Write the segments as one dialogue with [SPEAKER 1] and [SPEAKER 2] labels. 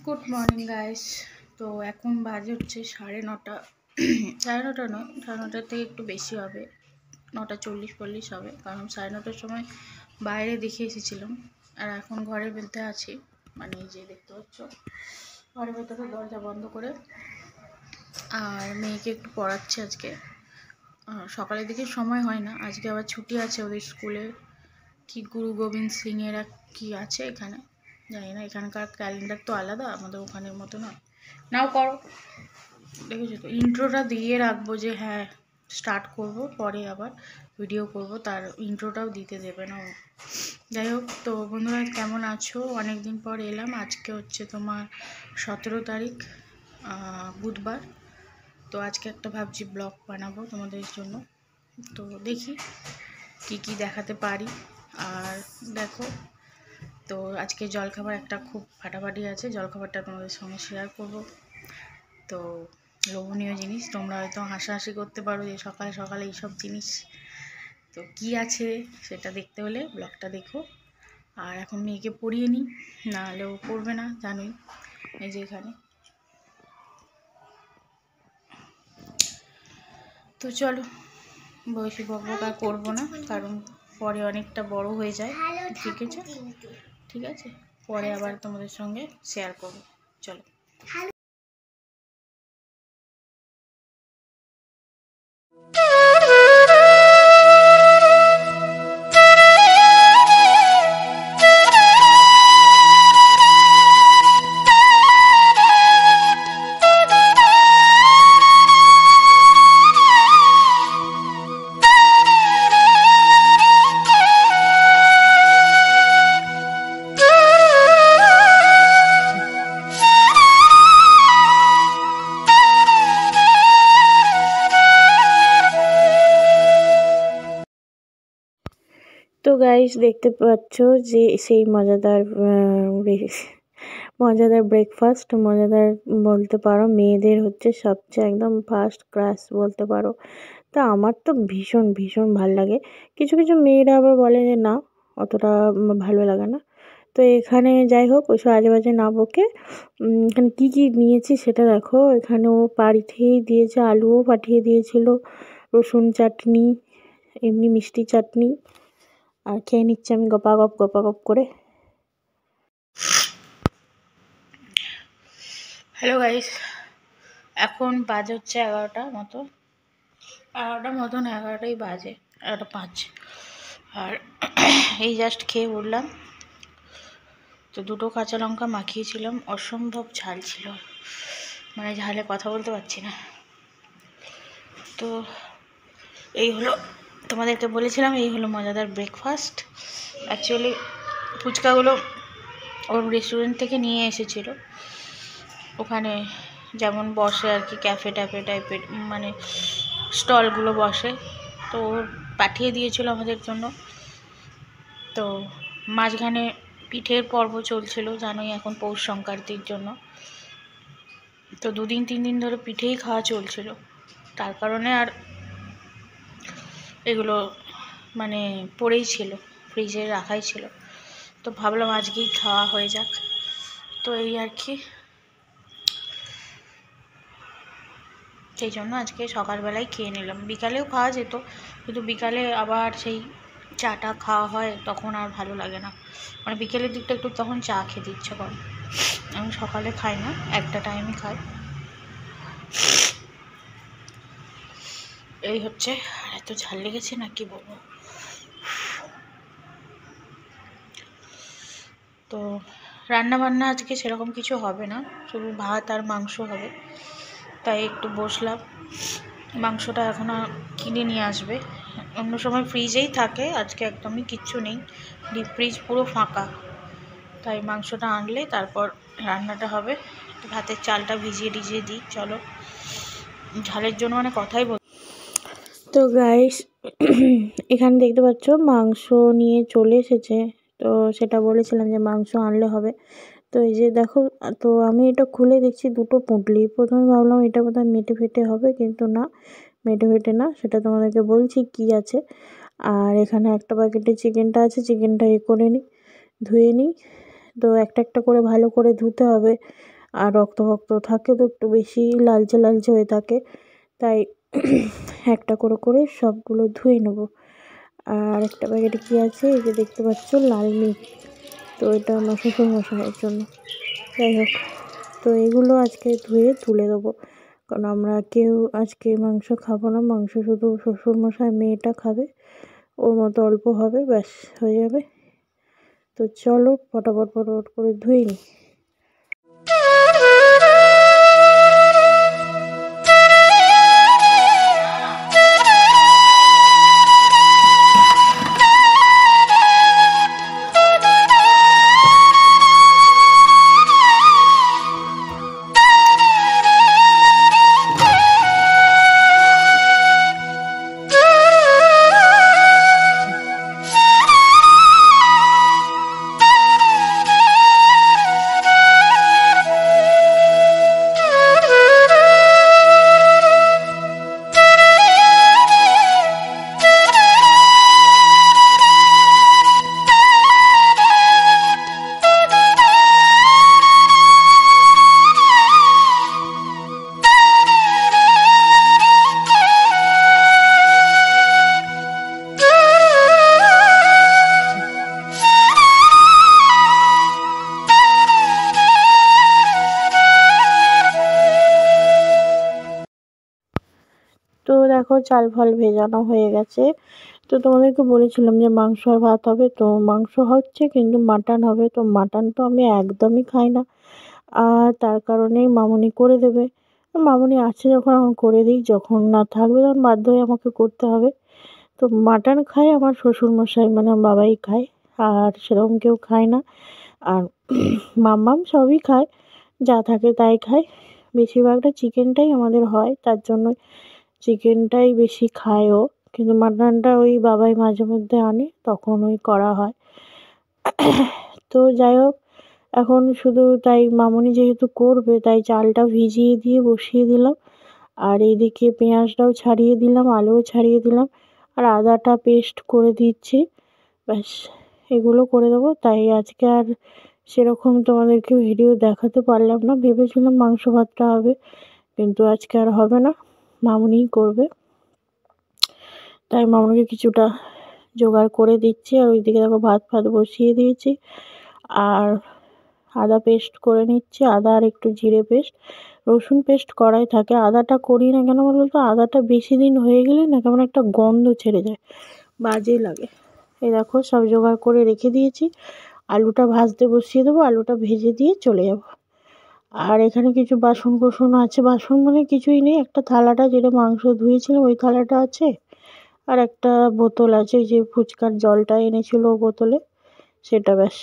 [SPEAKER 1] Good morning guys. তো এখন বাজে হচ্ছে 9:30। 9:30 নয়, 9:30 থেকে একটু বেশি হবে, 9:40 হবে, কারণ 9:30টার সময় বাইরে দেখে এসেছিলাম। আর এখন ঘরের মধ্যে আছি, মানে এই যে দেখতে পাচ্ছ, ঘরের ভেতরে দরজা বন্ধ করে। আর মেয়েকে একটু পড়াচ্ছি আজকে। সকালের দিকে সময় হয় না, আজকে আবার ছুটি আছে ওদের স্কুলে। কি গুরু গোবিন্দ সিং এর কি আছে এখানে, জানি না, এখানকার ক্যালেন্ডার তো আলাদা, আমাদের ওখানের মতো নয়। নাও করো, দেখেছো তো, ইন্ট্রোটা দিয়ে রাখবো যে হ্যাঁ স্টার্ট করব, পরে আবার ভিডিও করব, তার ইন্ট্রোটাও দিতে দেবে না ও। যাই হোক, তো বন্ধুরা কেমন আছো? অনেক দিন পর এলাম। আজকে হচ্ছে তোমার 17 তারিখ, বুধবার। তো আজকে একটা ভাবছি ব্লগ বানাবো তোমাদের জন্য। তো দেখি কি দেখাতে পারি। আর দেখো, তো আজকে জলখাবার একটা খুব ফাটাফাটি আছে, জলখাবারটা তোমাদের সঙ্গে শেয়ার করব। তো লোভনীয় জিনিস, তোমরা হয়তো হাসাহাসি করতে পারো যে সকালে সকালে এইসব জিনিস। তো কি আছে সেটা দেখতে হলে ব্লগটা দেখো। আর এখন মেয়েকে পড়িয়ে নিই, না হলে ও পড়বে না, জানোই। এই যে এখানে, তো চলো, বয়সী বকবক আর করবো না, কারণ পরে অনেকটা বড় হয়ে যায়। ঠিক আছে, ঠিক আছে, পরে আবার তোমাদের সঙ্গে শেয়ার করবো। চলো। তো গাইস দেখতে পাচ্ছ যে সেই মজাদার ব্রেকফাস্ট, মজাদার বলতে পারো, মেয়েদের হচ্ছে সবচেয়ে একদম ফার্স্ট ক্লাস বলতে পারো। তা আমার তো ভীষণ ভীষণ ভাল লাগে। কিছু কিছু মেয়েরা আবার বলে যে না, অতটা ভালো লাগে না। তো এখানে যাই হোক, ওইসব আজে বাজে না বকে এখানে কী নিয়েছি সেটা দেখো। এখানে ও পাঠিয়েই দিয়েছে, আলুও পাঠিয়ে দিয়েছিল, রসুন চাটনি, এমনি মিষ্টি চাটনি। আর খেয়ে নিচ্ছি আমি গপাগপ করে। হ্যালো গাইস, এখন বাজে হচ্ছে 11টার মতো, 11টাই বাজে, 11:05। আর এই জাস্ট খেয়ে উঠলাম। তো 2টো কাঁচা লঙ্কা মাখিয়েছিলাম, অসম্ভব ঝাল ছিল, মানে ঝালে কথা বলতে পারছি না। তো এই হলো, তোমাদেরকে বলেছিলাম এই হলো মজাদার ব্রেকফাস্ট। অ্যাকচুয়ালি ফুচকাগুলো ওর রেস্টুরেন্ট থেকে নিয়ে এসেছিলো, ওখানে যেমন বসে আর কি, ক্যাফে ট্যাফে টাইপের মানে স্টলগুলো বসে, তো পাঠিয়ে দিয়েছিল আমাদের জন্য। তো মাঝখানে পিঠের পর্ব চলছিল, জানোই এখন পৌষ সংক্রান্তির জন্য। তো 2-3 দিন ধরে পিঠেই খাওয়া চলছিল, তার কারণে আর এগুলো মানে পড়েই ছিল, ফ্রিজে রাখাই ছিল। তো ভাবলাম আজকেই খাওয়া হয়ে যাক। তো এই আর কি, সেই জন্য আজকে সকালবেলায় খেয়ে নিলাম। বিকালেও খাওয়া যেত, কিন্তু বিকালে আবার সেই চাটা খাওয়া হয়, তখন আর ভালো লাগে না, মানে বিকেলের দিকটা একটু তখন চা খেতে ইচ্ছে করে। আমি সকালে খাই না, একটা টাইমই খাই। এই হচ্ছে, আর এত ঝাল লেগেছে না কি বলবো। তো রান্না বান্না আজকে সেরকম কিছু হবে না, শুধু ভাত আর মাংস হবে। তাই একটু বসলাম, মাংসটা এখনও কিনে নিয়ে আসবে, অন্য সময় ফ্রিজেই থাকে, আজকে একদমই কিচ্ছু নেই, ডিপ ফ্রিজ পুরো ফাঁকা। তাই মাংসটা আনলে তারপর রান্নাটা হবে। ভাতের চালটা ভিজিয়ে দিই। চলো, ঝালের জন্য মানে কথাই বল। তো গাইস এখানে দেখতে পাচ্ছ মাংস নিয়ে চলে এসেছে। তো সেটা বলেছিলাম যে মাংস আনলে হবে। তো এই যে দেখো, তো আমি এটা খুলে দেখছি 2টো পুঁটলি। প্রথমে ভাবলাম এটা বোধহয় মেটে ফেটে হবে, কিন্তু না, মেটে ফেটে না, সেটা তোমাদেরকে বলছি কি আছে। আর এখানে একটা প্যাকেটে চিকেনটা আছে, চিকেনটা করে নিই, ধুয়ে নিই। তো একটা করে ভালো করে ধুতে হবে,
[SPEAKER 2] আর রক্ত ফক্ত থাকে তো একটু বেশি লালচে লালচে হয়ে থাকে, তাই একটা করে করে সবগুলো ধুয়ে নেব। আর একটা প্যাকেটে কী আছে, এই যে দেখতে পাচ্ছ লাল মিট, তো এটা আমার শ্বশুরমশাইয়ের জন্য। যাই হোক, তো এগুলো আজকে ধুয়ে তুলে দেবো, কারণ আমরা কেউ আজকে মাংস খাবো না। মাংস শুধু শ্বশুরমশাই মেয়েটা খাবে, ওর মতো অল্প হবে, ব্যাস হয়ে যাবে। তো চলো ফটাফট ফটাফট করে ধুয়ে নিই। তো দেখো চাল ফাল ভেজানো হয়ে গেছে। তো তোমাদেরকে বলেছিলাম যে মাংস আর ভাত হবে, তো মাংস হচ্ছে কিন্তু মাটন হবে। তো মাটন তো আমি একদমই খাই না, আর তার কারণেই মামুনি করে দেবে। মামুনি আছে যখন এখন করে দিই, যখন না থাকবে তখন বাধ্য হয়ে আমাকে করতে হবে। তো মাটন খায় আমার শ্বশুরমশাই, মানে আমার বাবাই খায়, আর সেরকম কেউ খায় না। আর মাম্মাম সবই খায়, যা থাকে তাই খায়। বেশিরভাগটা চিকেনটাই আমাদের হয়, তার জন্য চিকেনটাই বেশি খায় ও, কিন্তু মাটনটা ওই বাবাই মাঝে মধ্যে আনে, তখন ওই করা হয়। তো যাই হোক, এখন শুধু তাই মামুনি যেহেতু করবে, তাই চালটা ভিজিয়ে দিয়ে বসিয়ে দিলাম। আর এইদিকে পেঁয়াজটাও ছাড়িয়ে দিলাম, আলুও ছাড়িয়ে দিলাম, আর আদাটা পেস্ট করে দিচ্ছি। ব্যাস এগুলো করে দেবো। তাই আজকে আর সেরকম তোমাদেরকে ভিডিও দেখাতে পারলাম না, ভেবেছিলাম মাংস ভাতটা হবে, কিন্তু আজকে আর হবে না, মামুনিই করবে। তাই মামুনিকে কিছুটা জোগাড় করে দিচ্ছি। আর ওইদিকে দেখো ভাত ফাত বসিয়ে দিয়েছি, আর আদা পেস্ট করে নিচ্ছি, আদা আর একটু জিরে পেস্ট। রসুন পেস্ট করাই থাকে, আদাটা করি না কেন বলো তো, আদাটা বেশি দিন হয়ে গেলে না কেমন একটা গন্ধ ছেড়ে যায়, বাজে লাগে। এই দেখো সব জোগাড় করে রেখে দিয়েছি, আলুটা ভাজতে বসিয়ে দেবো, আলুটা ভেজে দিয়ে চলে যাব। আর এখানে কিছু বাসন কোসন আছে, বাসন মানে কিছুই নেই, একটা থালাটা যেটা মাংস ধুয়েছিলাম ওই থালাটা আছে, আর একটা বোতল আছে, যে ফুচকার জলটা এনেছিল বোতলে, সেটা, ব্যাস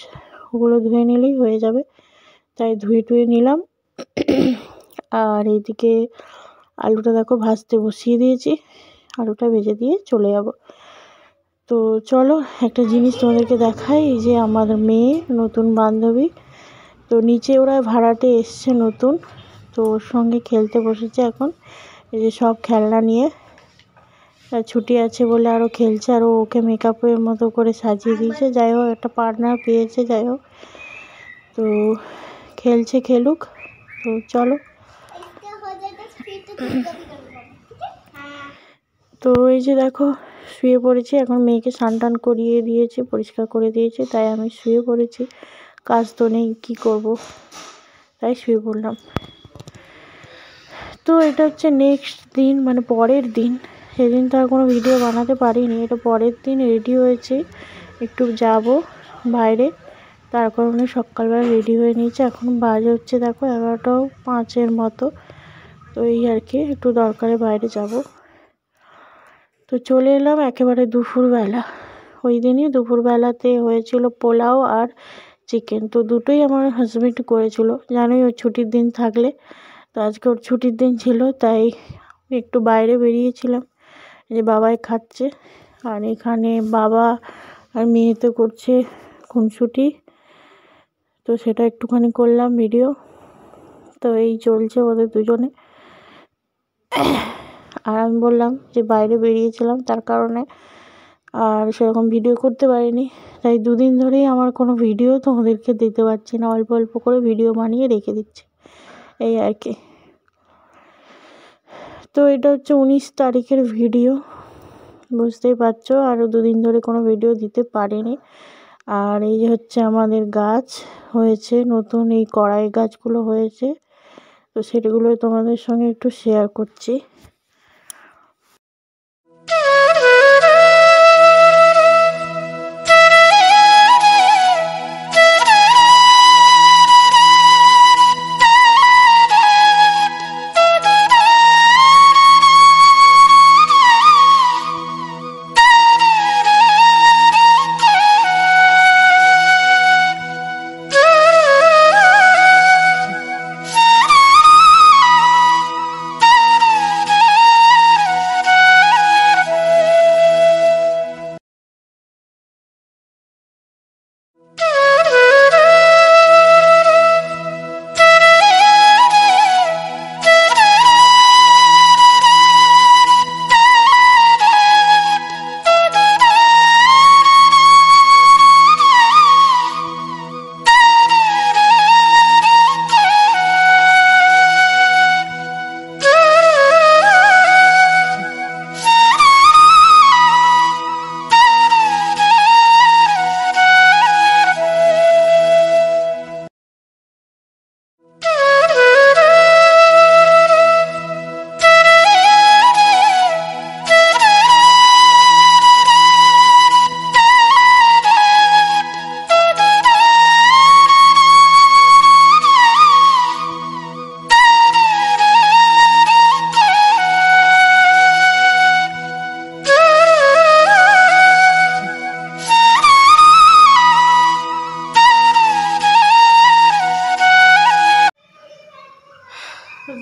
[SPEAKER 2] ওগুলো ধুয়ে নিলেই হয়ে যাবে। তাই ধুয়ে টুয়ে নিলাম। আর এইদিকে আলুটা দেখো ভাজতে বসিয়ে দিয়েছি, আলুটা ভেজে দিয়ে চলে যাব। তো চলো একটা জিনিস তোমাদেরকে দেখাই, এই যে আমার মেয়ে নতুন বান্ধবী, তো নিচে ওরা ভাড়াটে এসছে নতুন, তো ওর সঙ্গে খেলতে বসেছে এখন। এই যে সব খেলনা নিয়ে, ছুটি আছে বলে আরও খেলছে, আর ওকে মেকআপের মতো করে সাজিয়ে দিয়েছে। যাই হোক, একটা পার্টনার পেয়েছে, যাই হোক, তো খেলছে, খেলুক। তো চলো, তো এই যে দেখো শুয়ে পড়েছি, এখন মেয়েকে স্নান টান করিয়ে দিয়েছি, পরিষ্কার করে দিয়েছি, তাই আমি শুয়ে পড়েছি, কাজ তো নেই, কী করব, তাই শুয়ে পড়লাম। তো এটা হচ্ছে নেক্সট দিন, মানে পরের দিন। সেদিন তো আর কোনো ভিডিও বানাতে পারিনি, এটা পরের দিন রেডি হয়েছি, একটু যাব বাইরে, তার কারণে সকালবেলা রেডি হয়ে নিয়েছি। এখন বাজে হচ্ছে দেখো 11:05 মতো, তো এই আর কি, একটু দরকারে বাইরে যাব। তো চলে এলাম একেবারে দুপুরবেলা। ওই দিনই দুপুরবেলাতে হয়েছিল পোলাও আর চিকেন, তো দুটোই আমার হাজবেন্ড করেছিল, জানোই ওর ছুটির দিন থাকলে। তো আজকে ওর ছুটির দিন ছিল, তাই একটু বাইরে বেরিয়েছিলাম, যে বাবাই খাচ্ছে। আর এখানে বাবা আর মেয়েতে করছে খুনসুটি, তো সেটা একটুখানি করলাম ভিডিও। তো এই চলছে ওদের দুজনে। আর আমি বললাম যে বাইরে বেরিয়েছিলাম, তার কারণে আর সেরকম ভিডিও করতে পারিনি, তাই দুদিন ধরেই আমার কোনো ভিডিও তোমাদেরকে দিতে পারছি না, অল্প অল্প করে ভিডিও বানিয়ে রেখে দিচ্ছি। এই আর কি। তো এটা হচ্ছে 19 তারিখের ভিডিও, বুঝতেই পারছো। আরও 2 দিন ধরে কোনো ভিডিও দিতে পারিনি। আর এই যে হচ্ছে আমাদের গাছ হয়েছে নতুন, এই কড়াই গাছগুলো হয়েছে, তো সেগুলো তোমাদের সঙ্গে একটু শেয়ার করছি।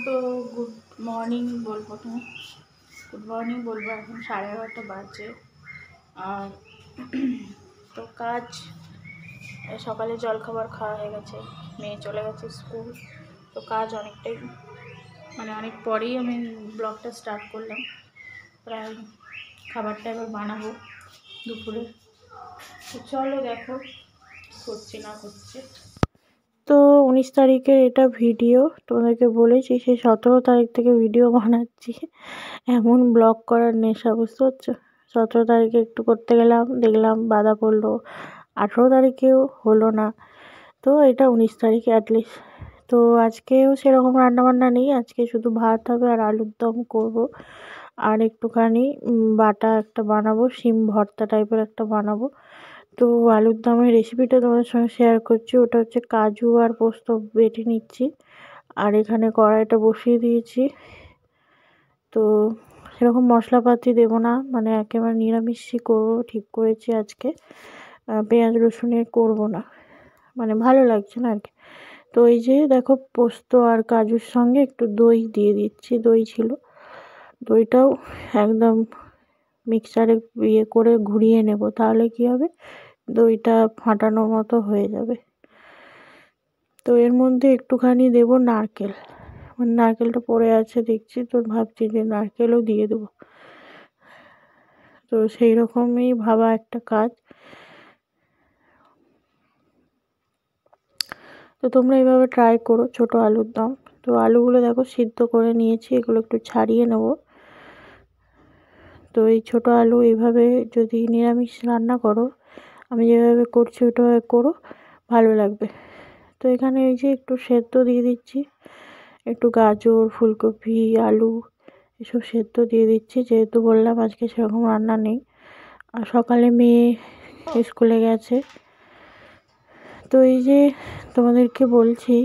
[SPEAKER 2] তো গুড মর্নিং বলবো, তুমি গুড মর্নিং বলবো। এখন 11:30 বাজে। আর তো কাজ, সকালে জলখাবার খাওয়া হয়ে গেছে, মেয়ে চলে গেছে স্কুল। তো কাজ অনেকটাই, মানে অনেক পরেই আমি ব্লগটা স্টার্ট করলাম। প্রায় খাবারটা এবার বানাবো দুপুরে। তো চলো দেখো করছি না করছে। তো 19 তারিখের এটা ভিডিও, তোমাদেরকে বলেছি সেই 17 তারিখ থেকে ভিডিও বানাচ্ছি। এমন ব্লগ করার নেশা, বুঝতে পারছো। 17 তারিখে একটু করতে গেলাম, দেখলাম বাধা পড়লো। 18 তারিখেও হলো না। তো এটা 19 তারিখে অ্যাটলিস্ট। তো আজকেও সেরকম রান্নাবান্না নেই, আজকে শুধু ভাত হবে আর আলুর দম করবো। আর একটুখানি বাটা একটা বানাবো, শিম ভর্তা টাইপের একটা বানাবো। তো আলুর দমের রেসিপিটা তোমাদের সঙ্গে শেয়ার করছি। ওটা হচ্ছে কাজু আর পোস্ত বেটে নিচ্ছি, আর এখানে কড়াইটা বসিয়ে দিয়েছি। তো সেরকম মশলাপাতি দেবো না, মানে একেবারে নিরামিষই করবো ঠিক করেছি আজকে। পেঁয়াজ রসুনের করবো না, মানে ভালো লাগছে না আর কি। তো এই যে দেখো পোস্ত আর কাজুর সঙ্গে একটু দই দিয়ে দিচ্ছি, দই ছিল, দইটাও একদম মিক্সারে ইয়ে করে ঘুরিয়ে নেব, তাহলে কি হবে দইটা ফাটানোর মতো হয়ে যাবে। তো এর মধ্যে একটুখানি দেব নারকেল, মানে নারকেলটা পড়ে আছে দেখছি, তো ভাবছি যে নারকেলও দিয়ে দেবো। তো সেই রকমই ভাবা একটা কাজ। তো তোমরা এইভাবে ট্রাই করো ছোট আলুর দম। তো আলুগুলো দেখো সিদ্ধ করে নিয়েছি, এগুলো একটু ছাড়িয়ে নেব। তো এই ছোট আলু এইভাবে যদি নিরামিষ রান্না করো, আমি যেভাবে করছি ওইভাবে করো, ভালো লাগবে। তো এখানে এই যে একটু সেদ্ধ দিয়ে দিচ্ছি, একটু গাজর, ফুলকপি, আলু এসব সেদ্ধ দিয়ে দিচ্ছি, যেহেতু বললাম আজকে সেরকম রান্না নেই। আর সকালে মেয়ে স্কুলে গেছে। তো এই যে তোমাদেরকে বলছি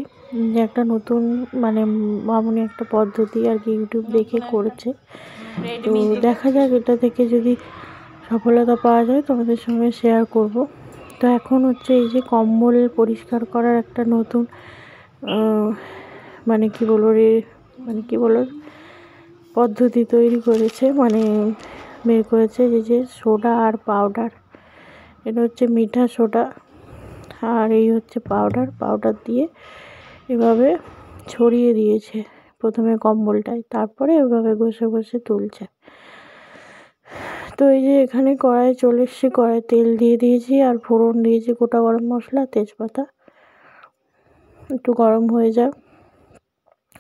[SPEAKER 2] যে একটা নতুন, মানে মামুনি একটা পদ্ধতি আর কি ইউটিউব দেখে করেছে। তো দেখা যাক এটা থেকে যদি সফলতা পাওয়া যায় তোমাদের সঙ্গে শেয়ার করব। তো এখন হচ্ছে এই যে কম্বল পরিষ্কার করার একটা নতুন মানে কি বলবো পদ্ধতি তৈরি করেছে, মানে বের করেছে যে সোডা আর পাউডার। এটা হচ্ছে মিঠা সোডা আর এই হচ্ছে পাউডার দিয়ে এভাবে ছড়িয়ে দিয়েছে প্রথমে কম্বলটায়, তারপরে এভাবে ঘষে ঘষে তুলছে। তো এই যে এখানে কড়াই চলে এসছে, কড়াই তেল দিয়ে দিয়েছি আর ফোড়ন দিয়েছি গোটা গরম মশলা, তেজপাতা। একটু গরম হয়ে যাক,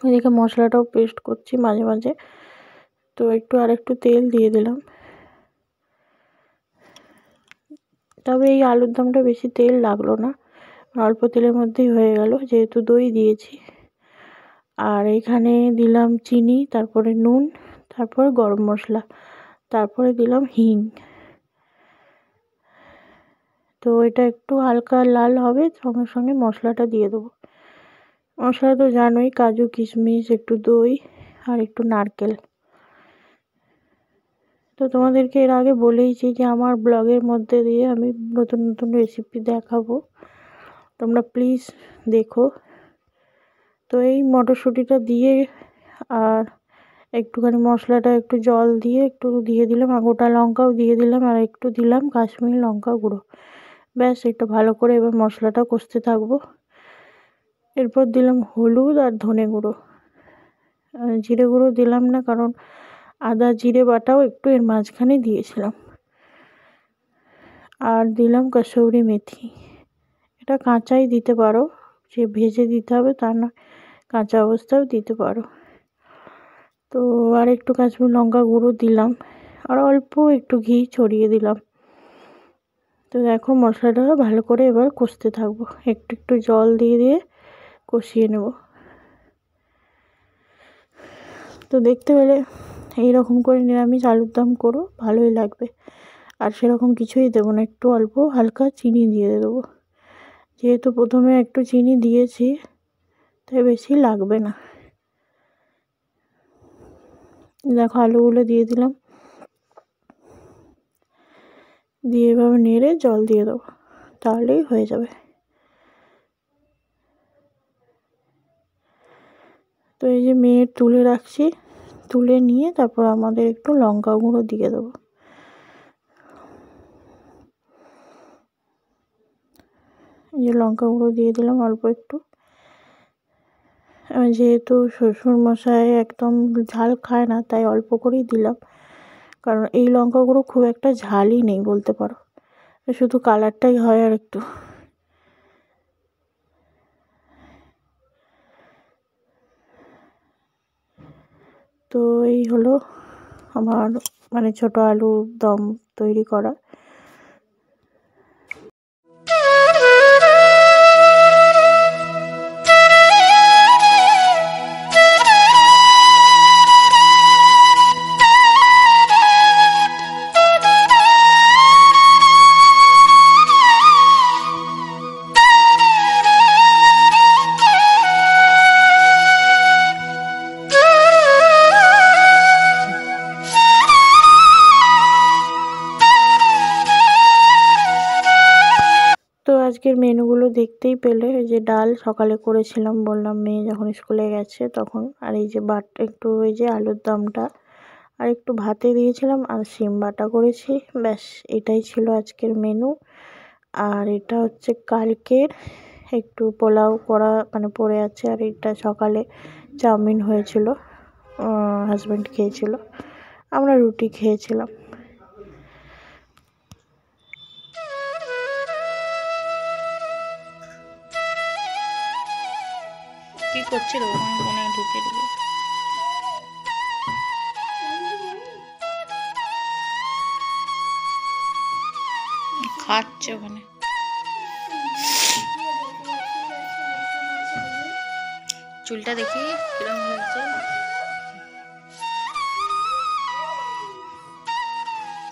[SPEAKER 2] ওইদিকে মশলাটাও পেস্ট করছি মাঝে মাঝে। তো একটু আর একটু তেল দিয়ে দিলাম। তবে এই আলুর দমটা বেশি তেল লাগলো না, অল্প তেলের মধ্যেই হয়ে গেল, যেহেতু দই দিয়েছি। আর এখানে দিলাম চিনি, তারপরে নুন, তারপরে গরম মশলা, তারপরে দিলাম হিং। তো এটা একটু হালকা লাল হবে, সঙ্গে সঙ্গে মশলাটা দিয়ে দেবো। মশলা তো জানোই, কাজু কিশমিশ, একটু দই আর একটু নারকেল। তো তোমাদেরকে এর আগে বলেইছি যে আমার ব্লগের মধ্যে দিয়ে আমি নতুন নতুন রেসিপি দেখাবো, তোমরা প্লিজ দেখো। তো এই মটরশুঁটিটা দিয়ে আর একটুখানি মশলাটা একটু জল দিয়ে একটু দিয়ে দিলাম, আর গোটা লঙ্কাও দিয়ে দিলাম, আর একটু দিলাম কাশ্মীরি লঙ্কা গুঁড়ো। ব্যাস, এটা ভালো করে এবার মশলাটা কষতে থাকবো। এরপর দিলাম হলুদ আর ধনে গুঁড়ো। জিরে গুঁড়ো দিলাম না, কারণ আদা জিরে বাটাও একটু এর মাঝখানে দিয়েছিলাম। আর দিলাম কসুরি মেথি। এটা কাঁচাই দিতে পারো, যে ভেজে দিতে হবে তা না, কাঁচা অবস্থাও দিতে পারো। তো আর একটু কাশ্মীরি লঙ্কা গুঁড়ো দিলাম, আর অল্প একটু ঘি ছড়িয়ে দিলাম। তো দেখো মশলাটা ভালো করে এবার কষতে থাকবো, একটু একটু জল দিয়ে দিয়ে কষিয়ে নেব। তো দেখতে পেলে এইরকম করে নিরামিষ আলুর দম করো, ভালোই লাগবে। আর সেরকম কিছুই দেবো না, একটু অল্প হালকা চিনি দিয়ে দেবো, যেহেতু প্রথমে একটু চিনি দিয়েছি তাই বেশি লাগবে না। দেখো আলুগুলো দিয়ে দিলাম, দিয়ে এভাবে নেড়ে জল দিয়ে দেবো, তাহলেই হয়ে যাবে। তো এই যে মেয়ের তুলে রাখছি, তুলে নিয়ে তারপর আমাদের একটু লঙ্কা গুঁড়ো দিয়ে দেবো। এই যে লঙ্কা গুঁড়ো দিয়ে দিলাম অল্প একটু। যেহেতু শ্বশুর মশাই একদম ঝাল খায় না, তাই অল্প করেই দিলাম, কারণ এই লঙ্কা গুঁড়ো খুব একটা ঝালই নেই বলতে পারো, শুধু কালারটাই হয় আর একটু। তো এই হলো আমার মানে ছোট আলুর দম তৈরি করা। তো আজকের মেনুগুলো দেখতেই পেলে, এই যে ডাল সকালে করেছিলাম বললাম, মেয়ে যখন স্কুলে গেছে তখন। আর এই যে একটু এই যে আলুর দমটা, আর একটু ভাতে দিয়েছিলাম, আর শিম বাটা করেছি। ব্যাস, এটাই ছিল আজকের মেনু। আর এটা হচ্ছে কালকের একটু পোলাও করা মানে পড়ে আছে, আর এটা সকালে চাউমিন হয়েছিল, হাজব্যান্ড খেয়েছিল, আমরা রুটি খেয়েছিলাম।
[SPEAKER 1] কি করছিল ওখানে কোণে ঢুকে ঢুকে? খাচ্ছে ওখানে। চুলটা দেখি কিরকম লাগছে।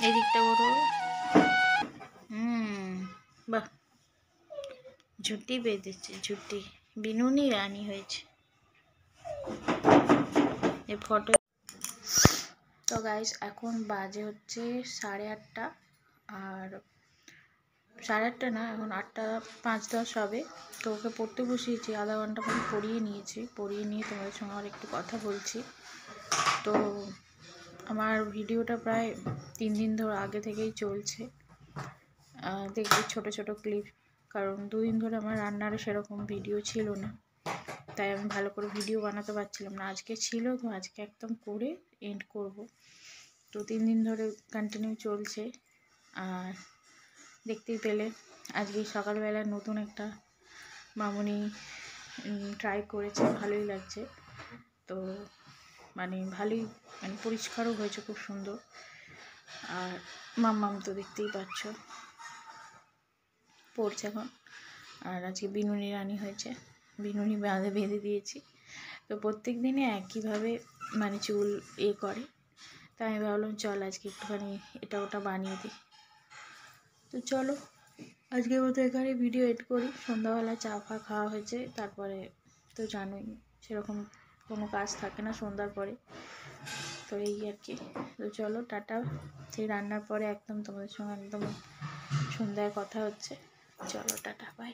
[SPEAKER 1] এই দিকটা করো। বাহ, ঝুটি বেঁধেছে, ঝুটি বিনুনি রানী হয়েছে এই ফটো। তো গাইস এখন বাজে হচ্ছে 8:30, আর 8:30 না, এখন 8:05-10 হবে। তো ওকে পড়তে বসিয়েছি, আধা ঘন্টা মতো পড়িয়ে নিয়েছি। পড়িয়ে নিয়ে তোমাদের সঙ্গে আর একটু কথা বলছি। তো আমার ভিডিওটা প্রায় 3 দিন ধরে আগে থেকেই চলছে, দেখবি ছোট ছোট ক্লিপ, কারণ 2 দিন ধরে আমার রান্নার সেরকম ভিডিও ছিল না, তাই আমি ভালো করে ভিডিও বানাতে পারছিলাম না। আজকে ছিল, তো আজকে একদম করে এন্ড করব। তো 3 দিন ধরে কন্টিনিউ চলছে। আর দেখতেই পেলে আজকে সকালবেলা নতুন একটা মামুনি ট্রাই করেছে, ভালোই লাগছে। তো মানে ভালোই মানে পরিষ্কারও হয়েছে, খুব সুন্দর। আর মাম্মাম তো দেখতেই পাচ্ছ পড়ছে এখন। আর আজকে বিনুনি রানী হয়েছে, বিনুনি বেঁধে দিয়েছি। তো প্রত্যেক দিনে একইভাবে মানে চুল করে, তাই আমি ভাবলাম চল আজকে একটুখানি এটা ওটা বানিয়ে দিই। তো চলো আজকের মতো এখানে ভিডিও এড করি। সন্ধ্যাবেলা চা ফা খাওয়া হয়েছে, তারপরে তো জানোই সেরকম কোনো কাজ থাকে না সন্ধ্যার পরে, তো এই আর কি। তো চলো টাটা, সেই রান্নার পরে একদম তোমাদের সঙ্গে একদম সন্ধ্যায় কথা হচ্ছে। চলো টাটা, বাই।